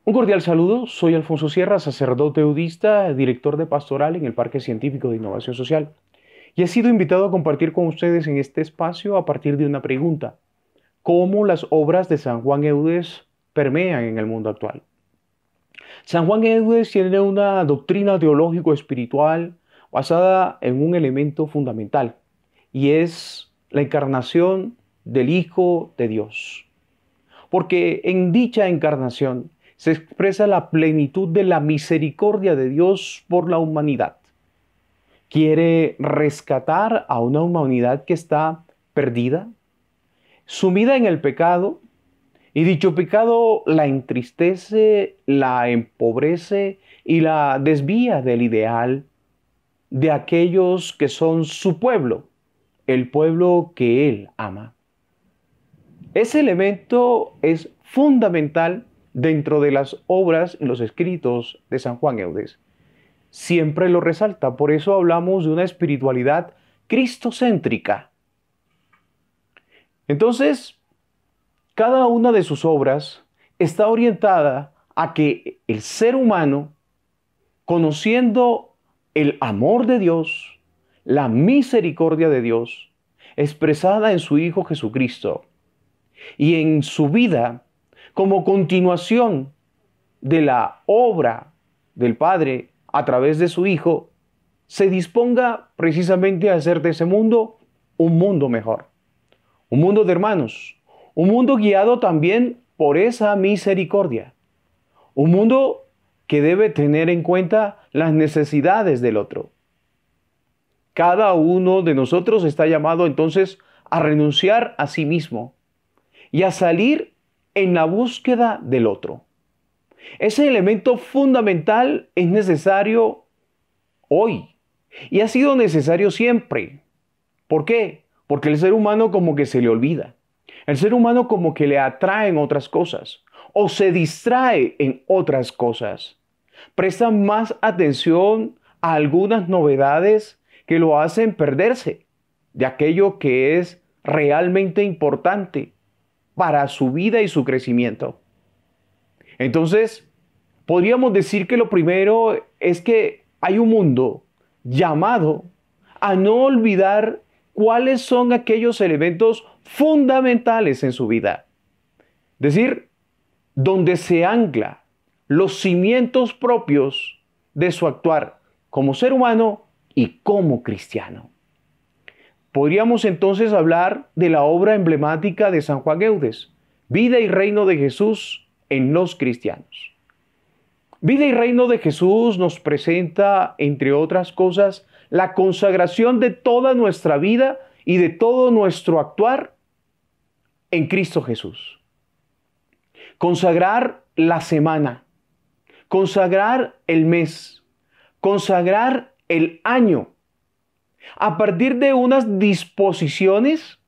Un cordial saludo, soy Alfonso Sierra, sacerdote budista, director de pastoral en el Parque Científico de Innovación Social, y he sido invitado a compartir con ustedes en este espacio a partir de una pregunta: ¿cómo las obras de San Juan Eudes permean en el mundo actual? San Juan Eudes tiene una doctrina teológico-espiritual basada en un elemento fundamental, y es la encarnación del Hijo de Dios. Porque en dicha encarnación se expresa la plenitud de la misericordia de Dios por la humanidad. Quiere rescatar a una humanidad que está perdida, sumida en el pecado, y dicho pecado la entristece, la empobrece y la desvía del ideal de aquellos que son su pueblo, el pueblo que Él ama. Ese elemento es fundamental dentro de las obras y los escritos de San Juan Eudes. Siempre lo resalta, por eso hablamos de una espiritualidad cristocéntrica. Entonces, cada una de sus obras está orientada a que el ser humano, conociendo el amor de Dios, la misericordia de Dios, expresada en su Hijo Jesucristo, y en su vida, como continuación de la obra del Padre a través de su Hijo, se disponga precisamente a hacer de ese mundo un mundo mejor, un mundo de hermanos, un mundo guiado también por esa misericordia, un mundo que debe tener en cuenta las necesidades del otro. Cada uno de nosotros está llamado entonces a renunciar a sí mismo y a salir en la búsqueda del otro. Ese elemento fundamental es necesario hoy y ha sido necesario siempre. ¿Por qué? Porque el ser humano como que se le olvida. El ser humano como que le atraen otras cosas o se distrae en otras cosas. Presta más atención a algunas novedades que lo hacen perderse de aquello que es realmente importante para su vida y su crecimiento. Entonces, podríamos decir que lo primero es que hay un mundo llamado a no olvidar cuáles son aquellos elementos fundamentales en su vida. Es decir, donde se ancla los cimientos propios de su actuar como ser humano y como cristiano. Podríamos entonces hablar de la obra emblemática de San Juan Eudes, Vida y Reino de Jesús en los cristianos. Vida y Reino de Jesús nos presenta, entre otras cosas, la consagración de toda nuestra vida y de todo nuestro actuar en Cristo Jesús. Consagrar la semana, consagrar el mes, consagrar el año, a partir de unas disposiciones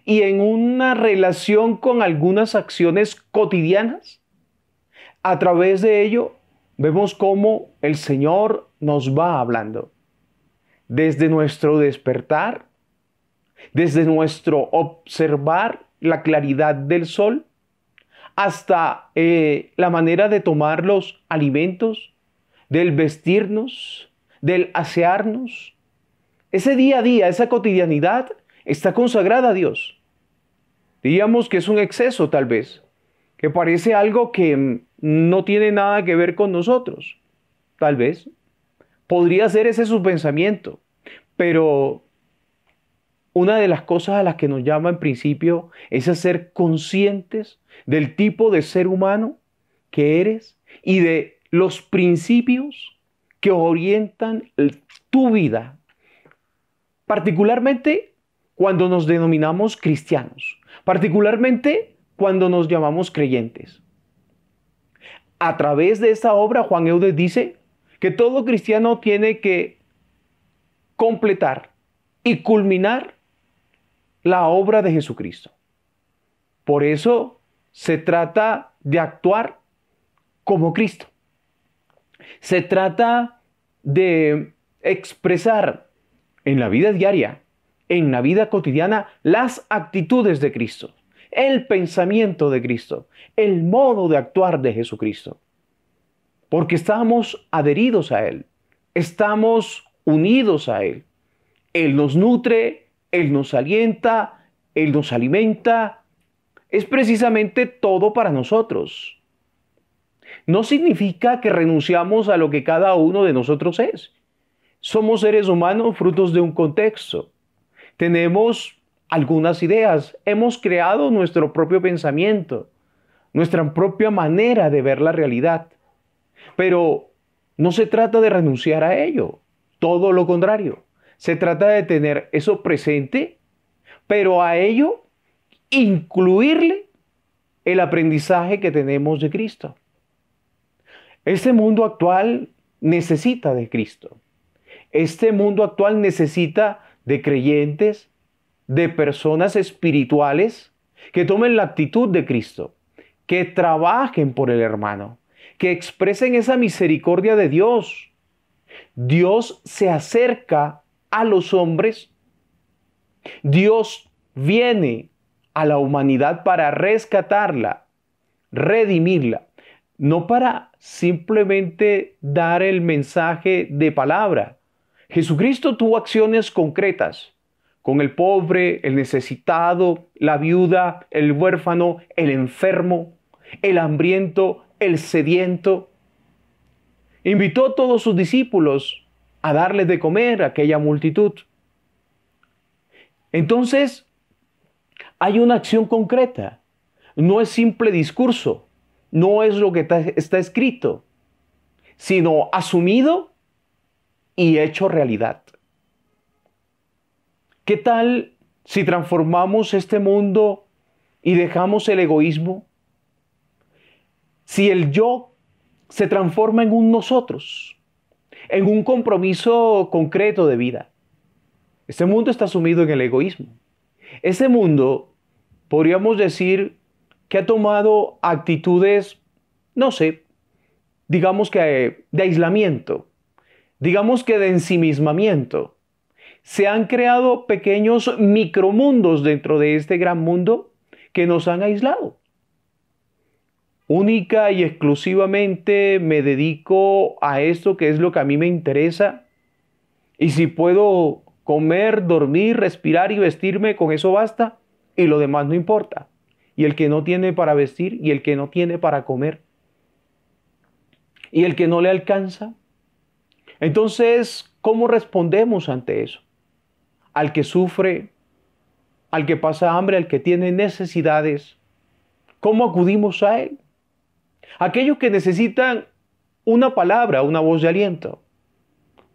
y en una relación con algunas acciones cotidianas. A través de ello vemos cómo el Señor nos va hablando. Desde nuestro despertar, desde nuestro observar la claridad del sol, hasta la manera de tomar los alimentos, del vestirnos, del asearnos. Ese día a día, esa cotidianidad está consagrada a Dios. Diríamos que es un exceso tal vez, que parece algo que no tiene nada que ver con nosotros. Tal vez. Podría ser ese su pensamiento. Pero una de las cosas a las que nos llama en principio es a ser conscientes del tipo de ser humano que eres y de los principios que orientan tu vida. Particularmente cuando nos denominamos cristianos, particularmente cuando nos llamamos creyentes. A través de esta obra, Juan Eudes dice que todo cristiano tiene que completar y culminar la obra de Jesucristo. Por eso se trata de actuar como Cristo. Se trata de expresar en la vida diaria, en la vida cotidiana, las actitudes de Cristo. el pensamiento de Cristo, el modo de actuar de Jesucristo. Porque estamos adheridos a Él, estamos unidos a Él. Él nos nutre, Él nos alienta, Él nos alimenta. Es precisamente todo para nosotros. No significa que renunciamos a lo que cada uno de nosotros es. Somos seres humanos frutos de un contexto. Tenemos algunas ideas, hemos creado nuestro propio pensamiento, nuestra propia manera de ver la realidad. Pero no se trata de renunciar a ello, todo lo contrario. Se trata de tener eso presente, pero a ello incluirle el aprendizaje que tenemos de Cristo. Este mundo actual necesita de Cristo. Este mundo actual necesita de creyentes, de personas espirituales que tomen la actitud de Cristo, que trabajen por el hermano, que expresen esa misericordia de Dios. Dios se acerca a los hombres. Dios viene a la humanidad para rescatarla, redimirla, no para simplemente dar el mensaje de palabra. Jesucristo tuvo acciones concretas con el pobre, el necesitado, la viuda, el huérfano, el enfermo, el hambriento, el sediento. Invitó a todos sus discípulos a darles de comer a aquella multitud. Entonces, hay una acción concreta. No es simple discurso, no es lo que está escrito, sino asumido y hecho realidad. ¿Qué tal si transformamos este mundo y dejamos el egoísmo? Si el yo se transforma en un nosotros, en un compromiso concreto de vida. Este mundo está sumido en el egoísmo. Ese mundo, podríamos decir, que ha tomado actitudes, no sé, digamos que de aislamiento, digamos que de ensimismamiento. Se han creado pequeños micromundos dentro de este gran mundo que nos han aislado. Única y exclusivamente me dedico a esto que es lo que a mí me interesa. Y si puedo comer, dormir, respirar y vestirme, con eso basta. Y lo demás no importa. Y el que no tiene para vestir y el que no tiene para comer. Y el que no le alcanza. Entonces, ¿cómo respondemos ante eso? Al que sufre, al que pasa hambre, al que tiene necesidades, ¿cómo acudimos a él? Aquellos que necesitan una palabra, una voz de aliento.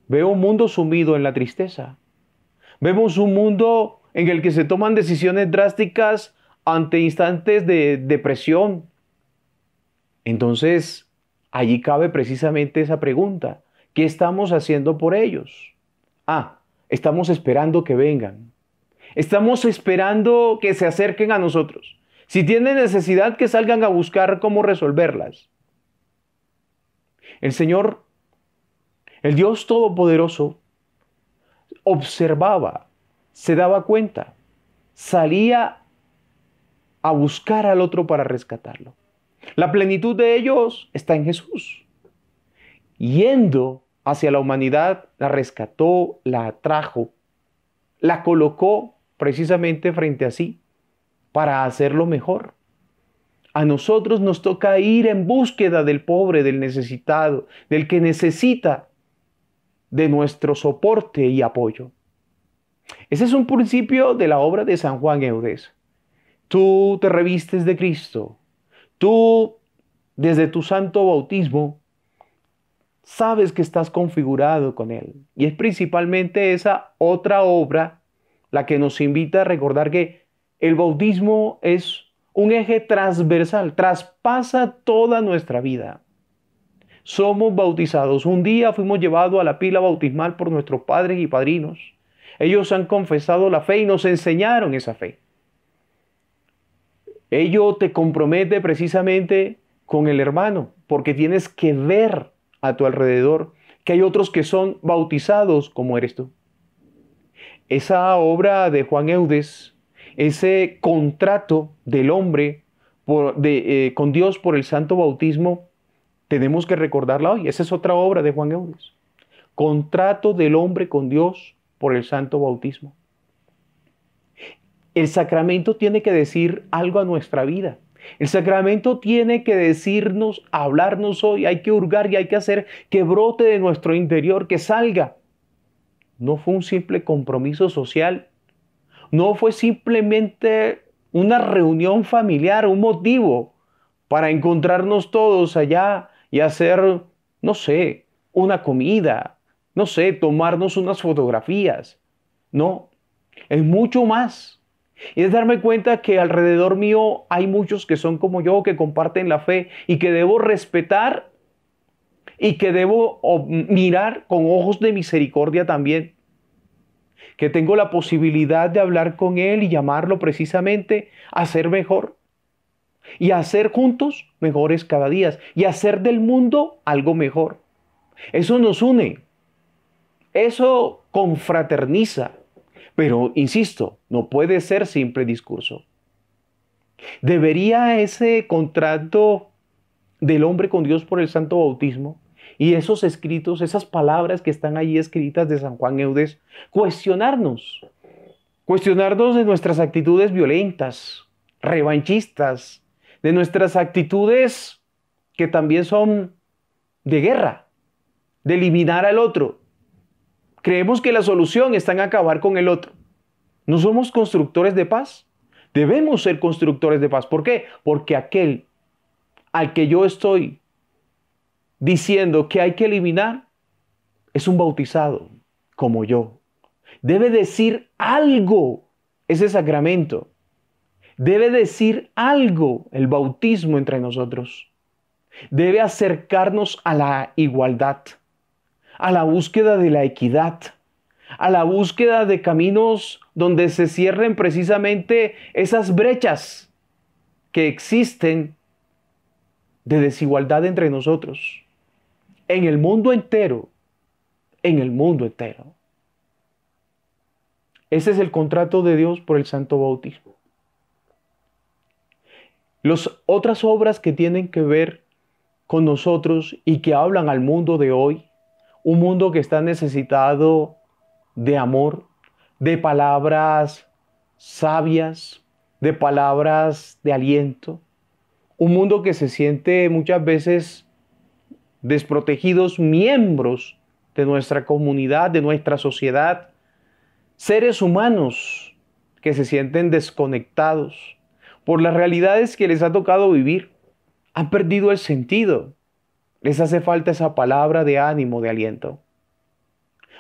Veo un mundo sumido en la tristeza. Vemos un mundo en el que se toman decisiones drásticas ante instantes de depresión. Entonces, allí cabe precisamente esa pregunta. ¿Qué estamos haciendo por ellos? Estamos esperando que vengan. Estamos esperando que se acerquen a nosotros. Si tienen necesidad, que salgan a buscar cómo resolverlas. El Señor, el Dios Todopoderoso, observaba, se daba cuenta, salía a buscar al otro para rescatarlo. La plenitud de ellos está en Jesús. Yendo hacia la humanidad, la rescató, la atrajo, la colocó precisamente frente a sí para hacerlo mejor. A nosotros nos toca ir en búsqueda del pobre, del necesitado, del que necesita de nuestro soporte y apoyo. Ese es un principio de la obra de San Juan Eudes. Tú te revistes de Cristo. Tú, desde tu santo bautismo, sabes que estás configurado con Él. Y es principalmente esa otra obra la que nos invita a recordar que el bautismo es un eje transversal, traspasa toda nuestra vida. Somos bautizados. Un día fuimos llevados a la pila bautismal por nuestros padres y padrinos. Ellos han confesado la fe y nos enseñaron esa fe. Ello te compromete precisamente con el hermano, porque tienes que ver a tu alrededor que hay otros que son bautizados como eres tú. Esa obra de Juan Eudes ese contrato del hombre con Dios por el santo bautismo, tenemos que recordarla hoy. Esa es otra obra de Juan Eudes. Contrato del hombre con Dios por el santo bautismo. El sacramento tiene que decir algo a nuestra vida. El sacramento tiene que decirnos, hablarnos hoy. Hay que hurgar y hay que hacer que brote de nuestro interior, que salga. No fue un simple compromiso social. No fue simplemente una reunión familiar, un motivo para encontrarnos todos allá y hacer, no sé, una comida, no sé, tomarnos unas fotografías. No, es mucho más. Y es darme cuenta que alrededor mío hay muchos que son como yo, que comparten la fe y que debo respetar y que debo mirar con ojos de misericordia también. Que tengo la posibilidad de hablar con él y llamarlo precisamente a ser mejor. Y a hacer juntos mejores cada día. Y hacer del mundo algo mejor. Eso nos une. Eso confraterniza. Pero, insisto, no puede ser simple discurso. ¿Debería ese contrato del hombre con Dios por el santo bautismo y esos escritos, esas palabras que están allí escritas de San Juan Eudes, cuestionarnos de nuestras actitudes violentas, revanchistas, de nuestras actitudes que también son de guerra, de eliminar al otro? Creemos que la solución está en acabar con el otro. ¿No somos constructores de paz? Debemos ser constructores de paz. ¿Por qué? Porque aquel al que yo estoy diciendo que hay que eliminar es un bautizado como yo. Debe decir algo ese sacramento. Debe decir algo el bautismo entre nosotros. Debe acercarnos a la igualdad, a la búsqueda de la equidad, a la búsqueda de caminos donde se cierren precisamente esas brechas que existen de desigualdad entre nosotros, en el mundo entero, en el mundo entero. Ese es el contrato de Dios por el santo bautismo. Las otras obras que tienen que ver con nosotros y que hablan al mundo de hoy, un mundo que está necesitado de amor, de palabras sabias, de palabras de aliento, un mundo que se siente muchas veces desprotegidos miembros de nuestra comunidad, de nuestra sociedad, seres humanos que se sienten desconectados por las realidades que les ha tocado vivir, han perdido el sentido. Les hace falta esa palabra de ánimo, de aliento.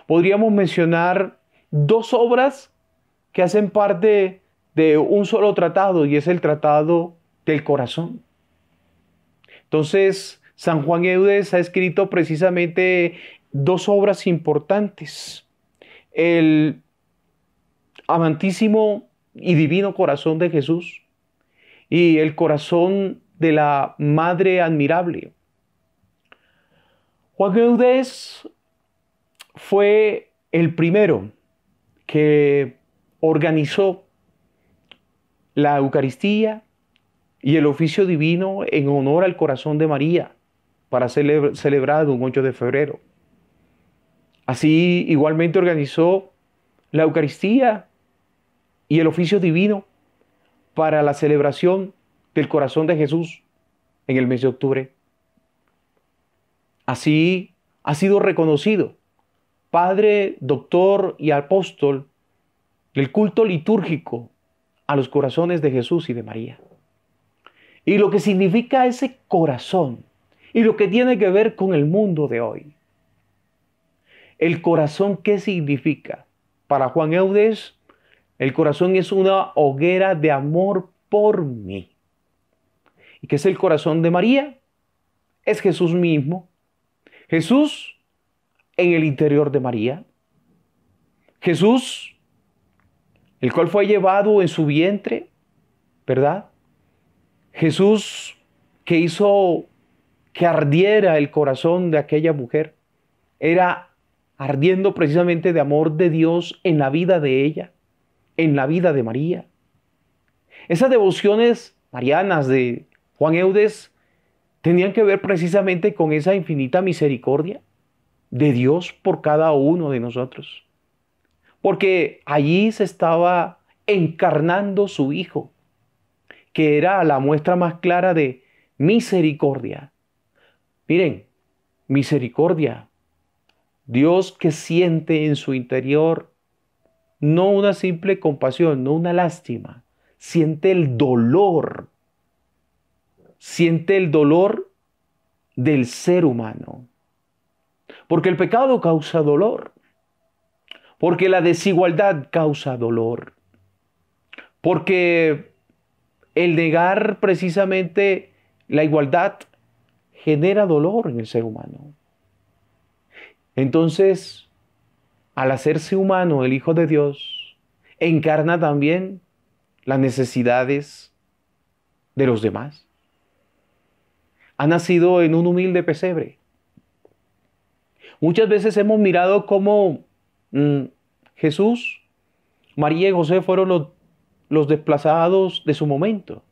Podríamos mencionar dos obras que hacen parte de un solo tratado y es el tratado del corazón. Entonces, San Juan Eudes ha escrito precisamente dos obras importantes. El amantísimo y divino corazón de Jesús y el corazón de la Madre Admirable. Juan Eudes fue el primero que organizó la Eucaristía y el oficio divino en honor al corazón de María para ser celebrado un 8 de febrero. Así igualmente organizó la Eucaristía y el oficio divino para la celebración del corazón de Jesús en el mes de octubre. Así ha sido reconocido Padre, Doctor y Apóstol del culto litúrgico a los corazones de Jesús y de María. Y lo que significa ese corazón y lo que tiene que ver con el mundo de hoy. El corazón, ¿qué significa? Para Juan Eudes, el corazón es una hoguera de amor por mí. ¿Y qué es el corazón de María? Es Jesús mismo. Jesús en el interior de María. Jesús, el cual fue llevado en su vientre, ¿verdad? Jesús que hizo que ardiera el corazón de aquella mujer, era ardiendo precisamente de amor de Dios en la vida de ella, en la vida de María. Esas devociones marianas de Juan Eudes tenían que ver precisamente con esa infinita misericordia de Dios por cada uno de nosotros. Porque allí se estaba encarnando su Hijo, que era la muestra más clara de misericordia. Miren, misericordia. Dios que siente en su interior no una simple compasión, no una lástima, siente el dolor del ser humano. Porque el pecado causa dolor, porque la desigualdad causa dolor, porque el negar precisamente la igualdad genera dolor en el ser humano. Entonces, al hacerse humano el Hijo de Dios, encarna también las necesidades de los demás. Ha nacido en un humilde pesebre. Muchas veces hemos mirado cómo Jesús, María y José fueron los desplazados de su momento.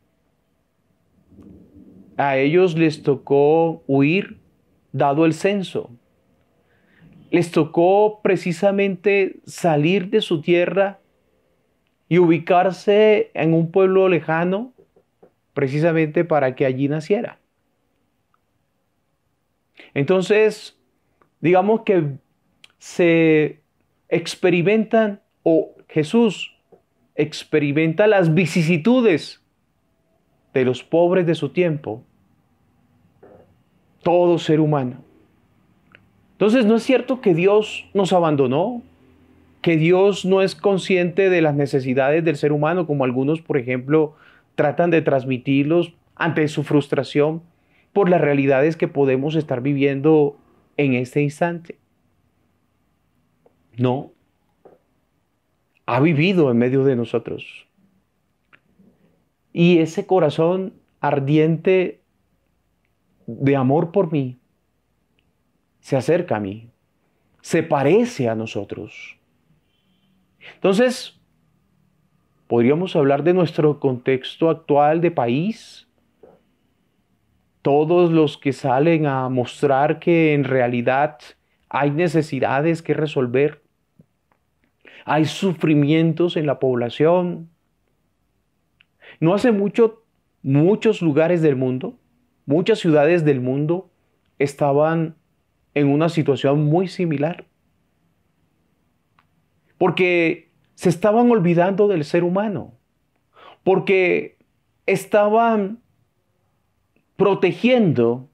A ellos les tocó huir dado el censo. Les tocó precisamente salir de su tierra y ubicarse en un pueblo lejano precisamente para que allí naciera. Entonces, digamos que se experimentan, o Jesús experimenta las vicisitudes de los pobres de su tiempo, todo ser humano. Entonces, no es cierto que Dios nos abandonó, que Dios no es consciente de las necesidades del ser humano, como algunos, por ejemplo, tratan de transmitirlos ante su frustración por las realidades que podemos estar viviendo en este instante. No, ha vivido en medio de nosotros. Y ese corazón ardiente de amor por mí se acerca a mí, se parece a nosotros. Entonces, podríamos hablar de nuestro contexto actual de país. Todos los que salen a mostrar que en realidad hay necesidades que resolver, hay sufrimientos en la población. No hace mucho, muchos lugares del mundo, muchas ciudades del mundo estaban en una situación muy similar. Porque se estaban olvidando del ser humano. Porque estaban protegiendo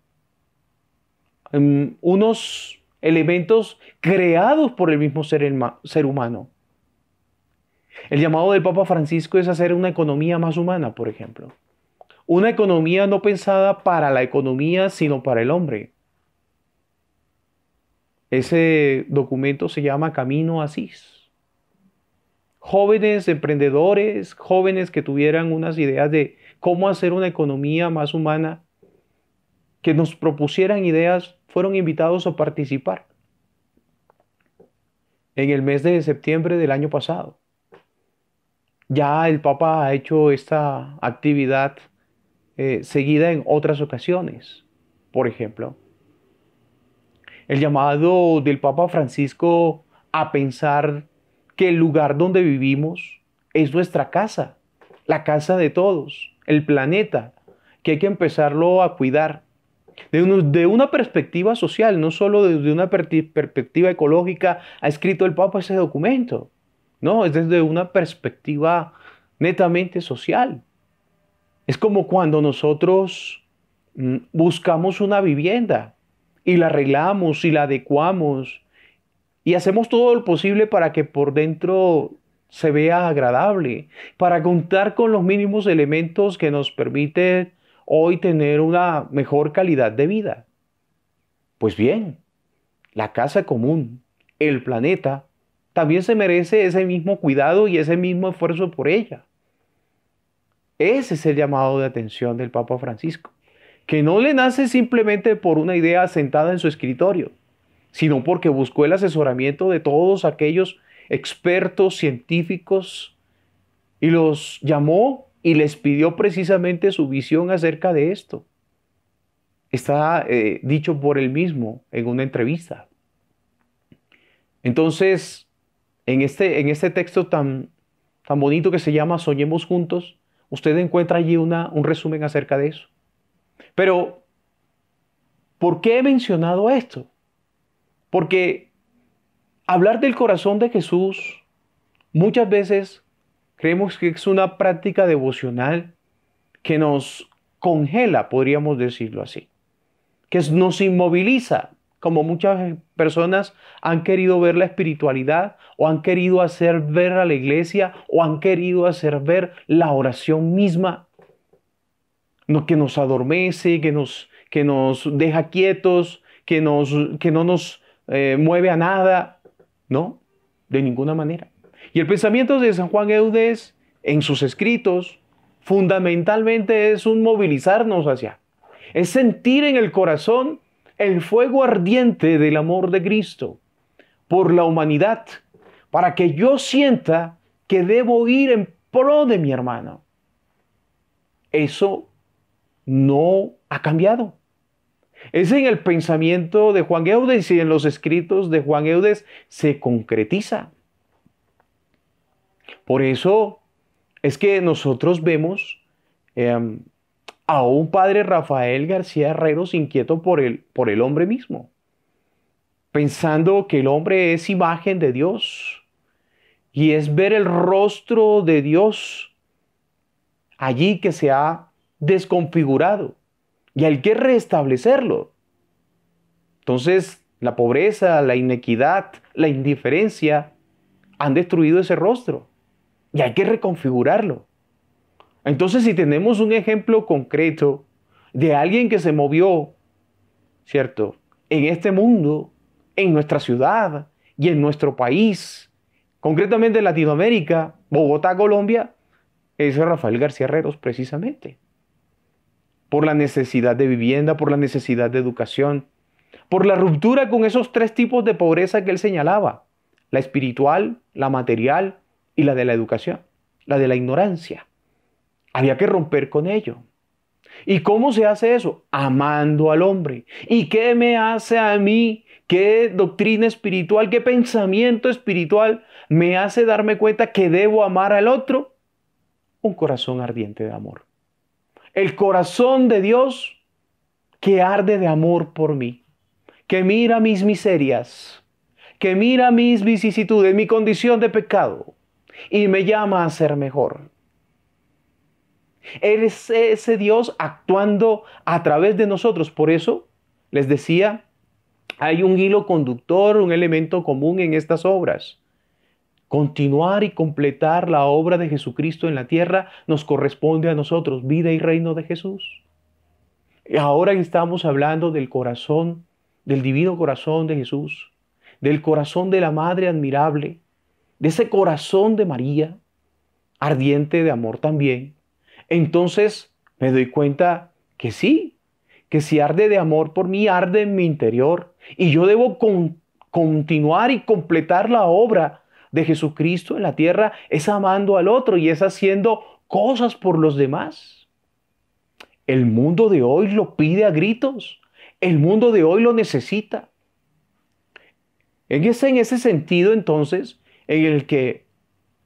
unos elementos creados por el mismo ser humano. El llamado del Papa Francisco es hacer una economía más humana, por ejemplo. Una economía no pensada para la economía, sino para el hombre. Ese documento se llama Camino Asís. Jóvenes emprendedores, jóvenes que tuvieran unas ideas de cómo hacer una economía más humana, que nos propusieran ideas, fueron invitados a participar en el mes de septiembre del año pasado. Ya el Papa ha hecho esta actividad seguida en otras ocasiones. Por ejemplo, el llamado del Papa Francisco a pensar que el lugar donde vivimos es nuestra casa, la casa de todos, el planeta, que hay que empezarlo a cuidar de una perspectiva social, no solo desde una perspectiva ecológica. Ha escrito el Papa ese documento, no, es desde una perspectiva netamente social. Es como cuando nosotros buscamos una vivienda y la arreglamos y la adecuamos y hacemos todo lo posible para que por dentro se vea agradable, para contar con los mínimos elementos que nos permiten hoy tener una mejor calidad de vida. Pues bien, la casa común, el planeta, también se merece ese mismo cuidado y ese mismo esfuerzo por ella. Ese es el llamado de atención del Papa Francisco, que no le nace simplemente por una idea sentada en su escritorio, sino porque buscó el asesoramiento de todos aquellos expertos científicos y los llamó y les pidió precisamente su visión acerca de esto. Está dicho por él mismo en una entrevista. Entonces, en este texto tan bonito que se llama Soñemos Juntos, usted encuentra allí un resumen acerca de eso. Pero, ¿por qué he mencionado esto? Porque hablar del corazón de Jesús muchas veces creemos que es una práctica devocional que nos congela, podríamos decirlo así, que nos inmoviliza, como muchas personas han querido ver la espiritualidad o han querido hacer ver a la iglesia o han querido hacer ver la oración misma, que nos adormece, que nos deja quietos, que no nos mueve a nada. No, de ninguna manera. Y el pensamiento de San Juan Eudes en sus escritos fundamentalmente es un movilizarnos es sentir en el corazón el fuego ardiente del amor de Cristo por la humanidad, para que yo sienta que debo ir en pro de mi hermano. Eso no ha cambiado. Es en el pensamiento de Juan Eudes y en los escritos de Juan Eudes se concretiza. Por eso es que nosotros vemos a un padre Rafael García Herreros inquieto por el hombre mismo, pensando que el hombre es imagen de Dios y es ver el rostro de Dios allí que se ha desconfigurado y hay que restablecerlo. Entonces, la pobreza, la inequidad, la indiferencia han destruido ese rostro y hay que reconfigurarlo. Entonces, si tenemos un ejemplo concreto de alguien que se movió, ¿cierto?, en este mundo, en nuestra ciudad y en nuestro país, concretamente en Latinoamérica, Bogotá, Colombia, es Rafael García Herreros precisamente. Por la necesidad de vivienda, por la necesidad de educación, por la ruptura con esos tres tipos de pobreza que él señalaba: la espiritual, la material y la de la educación, la de la ignorancia. Había que romper con ello. ¿Y cómo se hace eso? Amando al hombre. ¿Y qué me hace a mí? ¿Qué doctrina espiritual, qué pensamiento espiritual me hace darme cuenta que debo amar al otro? Un corazón ardiente de amor. El corazón de Dios que arde de amor por mí, que mira mis miserias, que mira mis vicisitudes, mi condición de pecado y me llama a ser mejor. Es ese Dios actuando a través de nosotros. Por eso les decía, hay un hilo conductor, un elemento común en estas obras. Continuar y completar la obra de Jesucristo en la tierra nos corresponde a nosotros, vida y reino de Jesús. Y ahora estamos hablando del corazón, del divino corazón de Jesús, del corazón de la Madre admirable, de ese corazón de María, ardiente de amor también. Entonces me doy cuenta que sí, que si arde de amor por mí, arde en mi interior. Y yo debo continuar y completar la obra de Jesucristo en la tierra, es amando al otro y es haciendo cosas por los demás. El mundo de hoy lo pide a gritos. El mundo de hoy lo necesita. En ese sentido, entonces, en el que,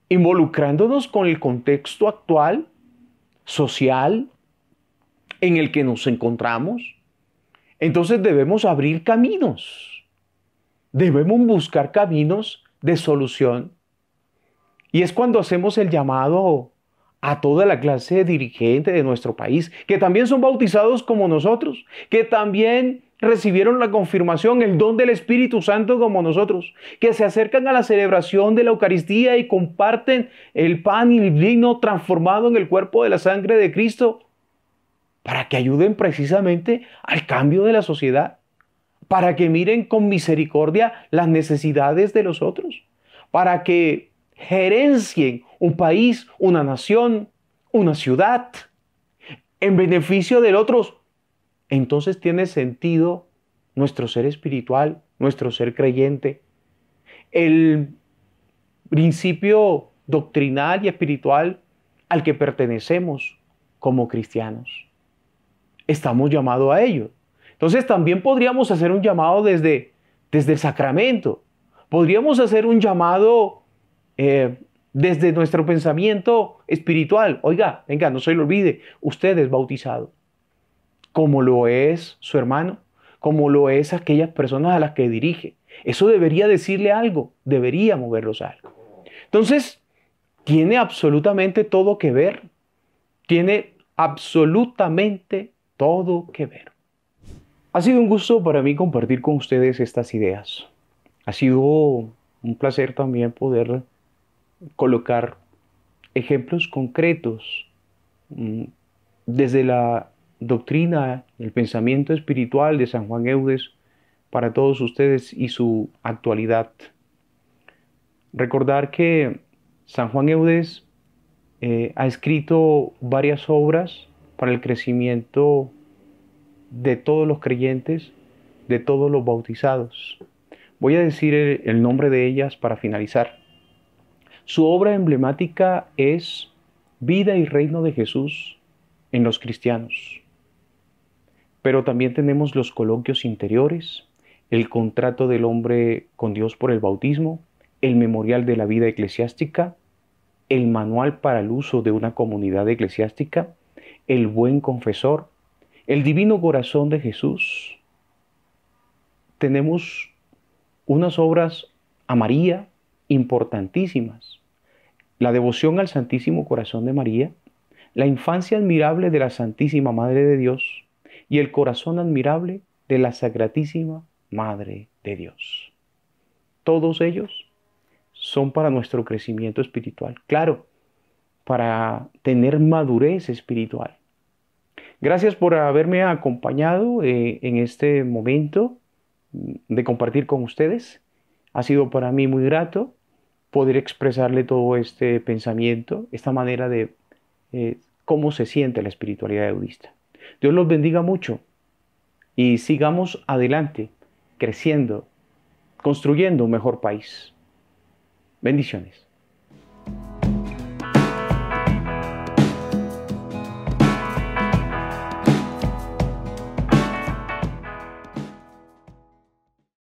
involucrándonos con el contexto actual, social, en el que nos encontramos, entonces debemos abrir caminos. Debemos buscar caminos de solución. Y es cuando hacemos el llamado a toda la clase de dirigente de nuestro país, que también son bautizados como nosotros, que también recibieron la confirmación, el don del Espíritu Santo como nosotros, que se acercan a la celebración de la Eucaristía y comparten el pan y el vino transformado en el cuerpo de la sangre de Cristo, para que ayuden precisamente al cambio de la sociedad, para que miren con misericordia las necesidades de los otros, para que gerencien un país, una nación, una ciudad, en beneficio del otro. Entonces tiene sentido nuestro ser espiritual, nuestro ser creyente. El principio doctrinal y espiritual al que pertenecemos como cristianos. Estamos llamados a ello. Entonces también podríamos hacer un llamado desde el sacramento. Podríamos hacer un llamado desde nuestro pensamiento espiritual. Oiga, venga, no se lo olvide, usted es bautizado, como lo es su hermano, como lo es aquellas personas a las que dirige. Eso debería decirle algo, debería moverlos a algo. Entonces, tiene absolutamente todo que ver. Tiene absolutamente todo que ver. Ha sido un gusto para mí compartir con ustedes estas ideas. Ha sido un placer también poder colocar ejemplos concretos desde la doctrina, el pensamiento espiritual de San Juan Eudes para todos ustedes y su actualidad. Recordar que San Juan Eudes ha escrito varias obras para el crecimiento de todos los creyentes, de todos los bautizados. Voy a decir el nombre de ellas para finalizar. Su obra emblemática es Vida y Reino de Jesús en los cristianos. Pero también tenemos los coloquios interiores, el contrato del hombre con Dios por el bautismo, el memorial de la vida eclesiástica, el manual para el uso de una comunidad eclesiástica, el buen confesor, el divino corazón de Jesús. Tenemos unas obras a María importantísimas. La devoción al Santísimo Corazón de María, la infancia admirable de la Santísima Madre de Dios y el corazón admirable de la Sacratísima Madre de Dios. Todos ellos son para nuestro crecimiento espiritual. Claro, para tener madurez espiritual. Gracias por haberme acompañado en este momento de compartir con ustedes. Ha sido para mí muy grato poder expresarle todo este pensamiento, esta manera de cómo se siente la espiritualidad eudista. Dios los bendiga mucho y sigamos adelante, creciendo, construyendo un mejor país. Bendiciones.